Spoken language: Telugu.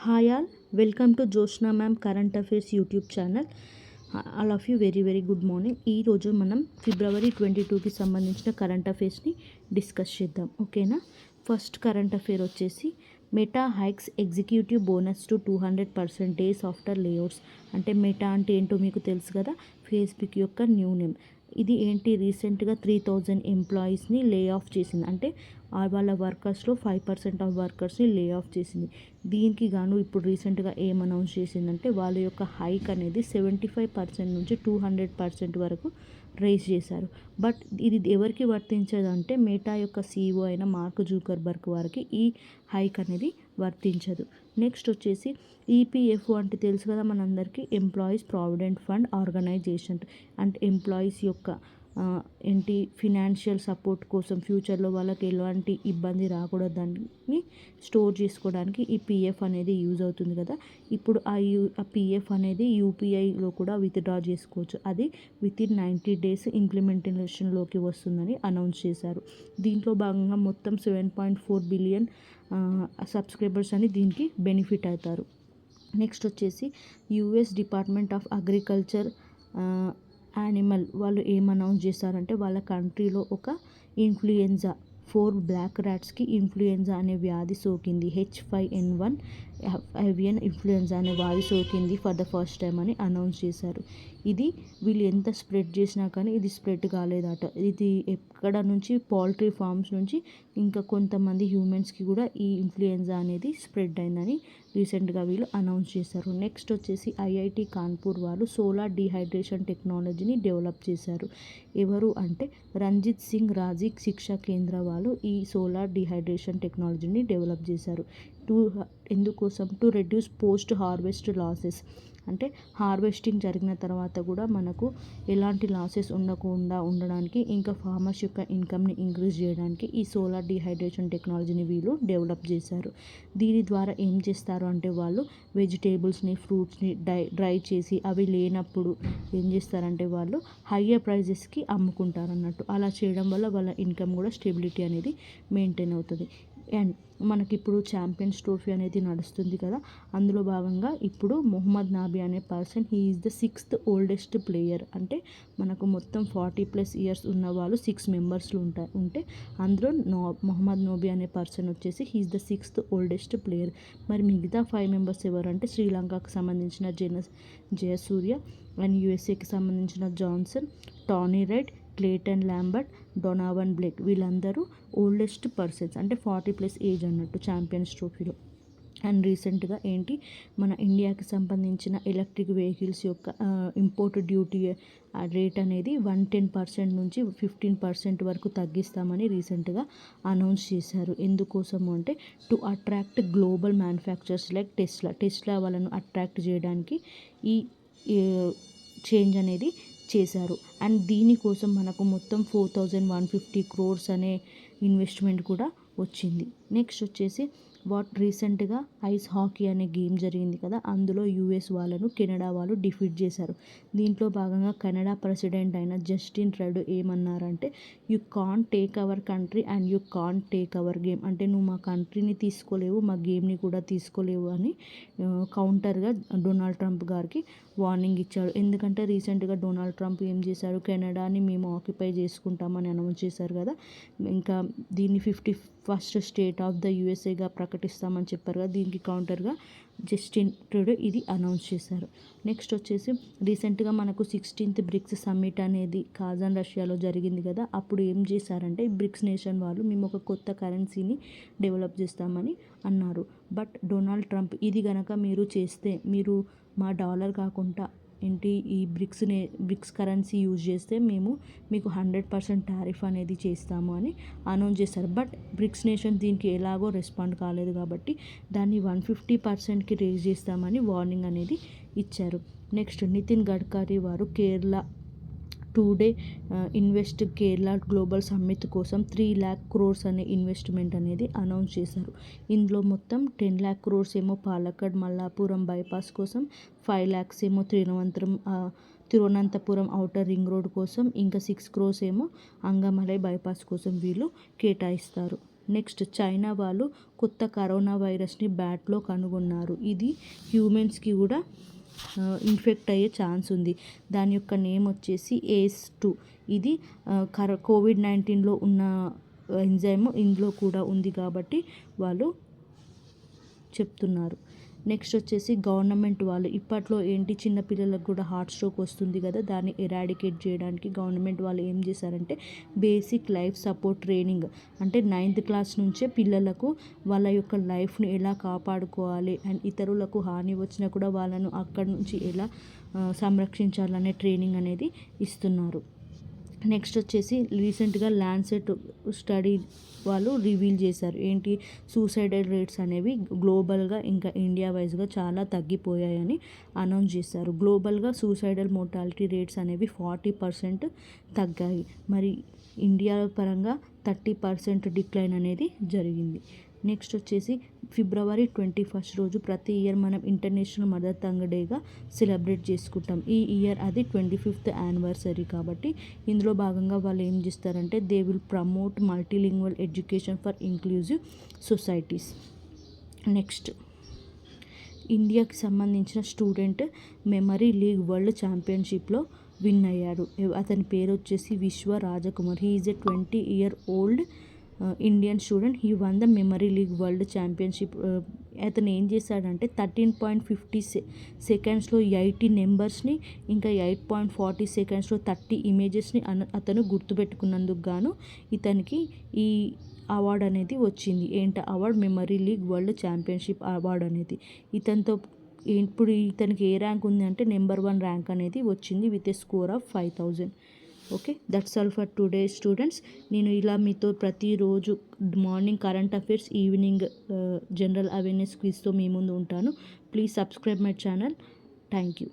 Hi all, welcome to Joshna ma'am current affairs YouTube channel. All of you very very good morning. ఈరోజు మనం ఫిబ్రవరి 22కి సంబంధించిన కరెంట్ అఫైర్స్ని డిస్కస్ చేద్దాం, ఓకేనా. ఫస్ట్ కరెంట్ అఫైర్ వచ్చేసి meta hikes executive bonus to 200% days after layouts. అంటే మెటా అంటే ఏంటో మీకు తెలుసు కదా, ఫేస్బుక్ యొక్క న్యూ నేమ్. ఇది ఏంటి, రీసెంట్గా 3000 ఎంప్లాయీస్ని లే ఆఫ్ చేసింది. అంటే వాళ్ళ వర్కర్స్లో 5% ఆఫ్ వర్కర్స్ని లే ఆఫ్ చేసింది. దీనికి గాను ఇప్పుడు రీసెంట్గా ఏం అనౌన్స్ చేసిందంటే వాళ్ళ యొక్క హైక్ అనేది 75% నుంచి 200% వరకు రైజ్ చేశారు. బట్ ఇది ఎవరికి వర్తించదంటే మెటా యొక్క సీఈఓ అయిన మార్క్ జూకర్బర్గ్ వారికి ఈ హైక్ అనేది వర్తించదు. నెక్స్ట్ వచ్చేసి ఈపీఎఫ్ఓ అంటే తెలుసు కదా మనందరికీ, ఎంప్లాయీస్ ప్రావిడెంట్ ఫండ్ ఆర్గనైజేషన్. అంటే ఎంప్లాయీస్ యొక్క ఏంటి ఫినాన్షియల్ సపోర్ట్ కోసం ఫ్యూచర్లో వాళ్ళకి ఎలాంటి ఇబ్బంది రాకూడదని స్టోర్ చేసుకోవడానికి ఈ పిఎఫ్ అనేది యూజ్ అవుతుంది కదా. ఇప్పుడు ఆ పిఎఫ్ అనేది యూపీఐలో కూడా విత్డ్రా చేసుకోవచ్చు. అది వితిన్ 90 days ఇంప్లిమెంటేషన్లోకి వస్తుందని అనౌన్స్ చేశారు. దీంట్లో భాగంగా మొత్తం 7.4 బిలియన్ సబ్స్క్రైబర్స్ అని దీనికి బెనిఫిట్ అవుతారు. నెక్స్ట్ వచ్చేసి US department of agriculture animal వాళ్ళు ఏం అనౌన్స్ చేశారంటే వాళ్ళ కంట్రీలో ఒక ఇన్ఫ్లుయెంజా 4 బ్లాక్ ర్యాట్స్కి ఇన్ఫ్లుయెంజా అనే వ్యాధి సోకింది. H5N1 ఏవియన్ ఇన్ఫ్లుయెంజా అనే వ్యాధి సోకింది ఫర్ ద ఫస్ట్ టైం అని అనౌన్స్ చేశారు. ఇది వీళ్ళు ఎంత స్ప్రెడ్ చేసినా కానీ ఇది స్ప్రెడ్ కాలేదట. ఇది ఎక్కడ నుంచి, పౌల్ట్రీ ఫార్మ్స్ నుంచి ఇంకా కొంతమంది హ్యూమన్స్కి కూడా ఈ ఇన్ఫ్లుయెంజా అనేది స్ప్రెడ్ అయిందని రీసెంట్గా వీళ్ళు అనౌన్స్ చేశారు. నెక్స్ట్ వచ్చేసి ఐఐటి కాన్పూర్ వాళ్ళు సోలార్ డీహైడ్రేషన్ టెక్నాలజీని డెవలప్ చేశారు. ఎవరు అంటే రంజిత్ సింగ్ రాజీ శిక్షా కేంద్ర వాళ్ళు ఈ సోలార్ డీహైడ్రేషన్ టెక్నాలజీని డెవలప్ చేశారు. ఎందుకోసం, to reduce post harvest losses. అంటే హార్వెస్టింగ్ జరిగిన తర్వాత కూడా మనకు ఎలాంటి లాసెస్ ఉండకుండా ఉండడానికి, ఇంకా ఫార్మర్స్ యొక్క ఇన్కమ్ని ఇంక్రీజ్ చేయడానికి ఈ సోలార్ డీహైడ్రేషన్ టెక్నాలజీని వీళ్ళు డెవలప్ చేశారు. దీని ద్వారా ఏం చేస్తారు అంటే వాళ్ళు వెజిటేబుల్స్ని, ఫ్రూట్స్ని డ్రై చేసి అవి లేనప్పుడు ఏం చేస్తారంటే వాళ్ళు హయ్యర్ ప్రైజెస్కి అమ్ముకుంటారు అన్నట్టు. అలా చేయడం వల్ల వాళ్ళ ఇన్కమ్ కూడా స్టెబిలిటీ అనేది మెయింటైన్ అవుతుంది. అండ్ మనకిప్పుడు ఛాంపియన్స్ ట్రోఫీ అనేది నడుస్తుంది కదా, అందులో భాగంగా ఇప్పుడు మొహమ్మద్ నాబీ అనే person, he is the 6th oldest player. అంటే మనకు మొత్తం 40+ ఇయర్స్ ఉన్న వాళ్ళు 6 మెంబర్స్లు ఉంటే అందులో మొహమ్మద్ నబీ అనే పర్సన్ వచ్చేసి he is the 6th oldest player. మరి మిగతా 5 మెంబర్స్ ఎవరంటే శ్రీలంకకు సంబంధించిన జయసూర్య, అండ్ యూఎస్ఏకి సంబంధించిన Johnson, Tony Red, Clayton Lambert, Donovan Blake. వీళ్ళందరూ ఓల్డెస్ట్ పర్సన్స్, అంటే 40+ ఏజ్ అన్నట్టు ఛాంపియన్స్ ట్రోఫీలో. అండ్ రీసెంట్గా ఏంటి, మన ఇండియాకి సంబంధించిన ఎలక్ట్రిక్ వెహికల్స్ యొక్క ఇంపోర్ట్ డ్యూటీ రేట్ అనేది 110% నుంచి 15% వరకు తగ్గిస్తామని రీసెంట్గా అనౌన్స్ చేశారు. ఎందుకోసము అంటే to attract global manufacturers like Tesla వాళ్ళను అట్రాక్ట్ చేయడానికి ఈ చేంజ్ అనేది చేశారు. అండ్ దీనికోసం మనకు మొత్తం 4150 crores అనే ఇన్వెస్ట్మెంట్ కూడా వచ్చింది. నెక్స్ట్ వచ్చేసి రీసెంట్గా ఐస్ హాకీ అనే గేమ్ జరిగింది కదా, అందులో యుఎస్ వాళ్ళను కెనడా వాళ్ళు డిఫీట్ చేశారు. దీంట్లో భాగంగా కెనడా ప్రెసిడెంట్ అయిన జస్టిన్ ట్రూడో ఏమన్నారంటే, you can't take our country and you can't take our game. అంటే నువ్వు మా కంట్రీని తీసుకోలేవు, మా గేమ్ని కూడా తీసుకోలేవు అని కౌంటర్గా డొనాల్డ్ ట్రంప్ గారికి వార్నింగ్ ఇచ్చాడు. ఎందుకంటే రీసెంట్గా డొనాల్డ్ ట్రంప్ ఏం చేశారు, కెనడాని మేము ఆక్యుపై చేసుకుంటామని అనౌన్స్ చేశారు కదా. ఇంకా దీన్ని 51st స్టేట్ ఆఫ్ ద యుఎస్ఏగా ప్రకటిస్తామని చెప్పారు కదా. దీనికి కౌంటర్గా జస్టిన్ ట్రూడో ఇది అనౌన్స్ చేశారు. నెక్స్ట్ వచ్చేసి రీసెంట్గా మనకు 16th బ్రిక్స్ సమ్మిట్ అనేది కాజాన్ రష్యాలో జరిగింది కదా. అప్పుడు ఏం చేశారంటే బ్రిక్స్ నేషన్ వాళ్ళు మేము ఒక కొత్త కరెన్సీని డెవలప్ చేస్తామని అన్నారు. బట్ డొనాల్డ్ ట్రంప్ ఇది కనుక మీరు చేస్తే, మీరు మా డాలర్ కాకుండా ఏంటి ఈ బ్రిక్స్ కరెన్సీ యూజ్ చేస్తే మేము మీకు 100% టారిఫ్ అనేది చేస్తాము అని అనౌన్స్ చేశారు. బట్ బ్రిక్స్ నేషన్ దీనికి ఎలాగో రెస్పాండ్ కాలేదు కాబట్టి దాన్ని 150%కి రేజ్ చేస్తామని వార్నింగ్ అనేది ఇచ్చారు. నెక్స్ట్ నితిన్ గడ్కరీ వారు Kerala today invest Kerala global summit కోసం 3 lakh crores అనే ఇన్వెస్ట్మెంట్ అనేది అనౌన్స్ చేశారు. ఇందులో మొత్తం 10 lakh crores ఏమో పాలక్కడ్ మల్లాపురం బైపాస్ కోసం, 5 lakhs ఏమో తిరువనంతపురం ఔటర్ రింగ్ రోడ్ కోసం, ఇంకా 6 crores ఏమో అంగమలై బైపాస్ కోసం వీళ్ళు కేటాయిస్తారు. నెక్స్ట్ చైనా వాళ్ళు కొత్త కరోనా వైరస్ని బ్యాట్లో కనుగొన్నారు. ఇది హ్యూమన్స్కి కూడా ఇన్ఫెక్ట్ అయ్యే ఛాన్స్ ఉంది. దాని యొక్క నేమ్ వచ్చేసి ACE2. ఇది COVID-19లో ఉన్న ఎంజైమ్ ఇందులో కూడా ఉంది కాబట్టి వాళ్ళు చెప్తున్నారు. నెక్స్ట్ వచ్చేసి గవర్నమెంట్ వాళ్ళు ఇప్పట్లో ఏంటి చిన్నపిల్లలకు కూడా హార్ట్ స్ట్రోక్ వస్తుంది కదా, దాన్ని ఎరాడికేట్ చేయడానికి గవర్నమెంట్ వాళ్ళు ఏం చేశారంటే బేసిక్ లైఫ్ సపోర్ట్ ట్రైనింగ్ అంటే 9th క్లాస్ నుంచే పిల్లలకు వాళ్ళ యొక్క లైఫ్ని ఎలా కాపాడుకోవాలి అండ్ ఇతరులకు హాని వచ్చినా కూడా వాళ్ళను అక్కడి నుంచి ఎలా సంరక్షించాలనే ట్రైనింగ్ అనేది ఇస్తున్నారు. నెక్స్ట్ వచ్చేసి రీసెంట్గా ల్యాన్సెట్ స్టడీ వాళ్ళు రివీల్ చేశారు ఏంటి సూసైడల్ రేట్స్ అనేవి గ్లోబల్గా ఇంకా ఇండియా వైజ్గా చాలా తగ్గిపోయాయని అనౌన్స్ చేశారు. గ్లోబల్గా సూసైడల్ మోర్టాలిటీ రేట్స్ అనేవి 40% తగ్గాయి. మరి ఇండియా పరంగా 30% డిక్లైన్ అనేది జరిగింది. నెక్స్ట్ వచ్చేసి February 21 రోజు ప్రతి ఇయర్ మనం ఇంటర్నేషనల్ మదర్ టంగ్ డేగా సెలబ్రేట్ చేసుకుంటాం. ఈ ఇయర్ అది 25th యానివర్సరీ కాబట్టి ఇందులో భాగంగా వాళ్ళు ఏం చేస్తారంటే they will promote multilingual education for inclusive societies. Next ఇండియాకి సంబంధించిన స్టూడెంట్ మెమరీ లీగ్ వరల్డ్ ఛాంపియన్షిప్లో విన్ అయ్యాడు. అతని పేరు వచ్చేసి Vishwa Rajakumar. He is a 20-year-old Indian student. He won the memory league world championship. అతను ఏం చేశాడంటే 13.50 సెకండ్స్లో 80 నెంబర్స్ని ఇంకా 8.40 సెకండ్స్లో 30 ఇమేజెస్ని అతను గుర్తుపెట్టుకున్నందుకు గాను ఇతనికి ఈ అవార్డు అనేది వచ్చింది. ఏంటి award? Memory league world championship award అనేది. ఇప్పుడు ఇతనికి ఏ ర్యాంక్ ఉంది అంటే నెంబర్ 1 ర్యాంక్ అనేది వచ్చింది with a score of 5000. Okay, that's all for today students. నేను ఇలా మీతో ప్రతిరోజు morning current affairs, evening general awareness క్విజ్తో మీ ముందు ఉంటాను. Please subscribe my channel. Thank you.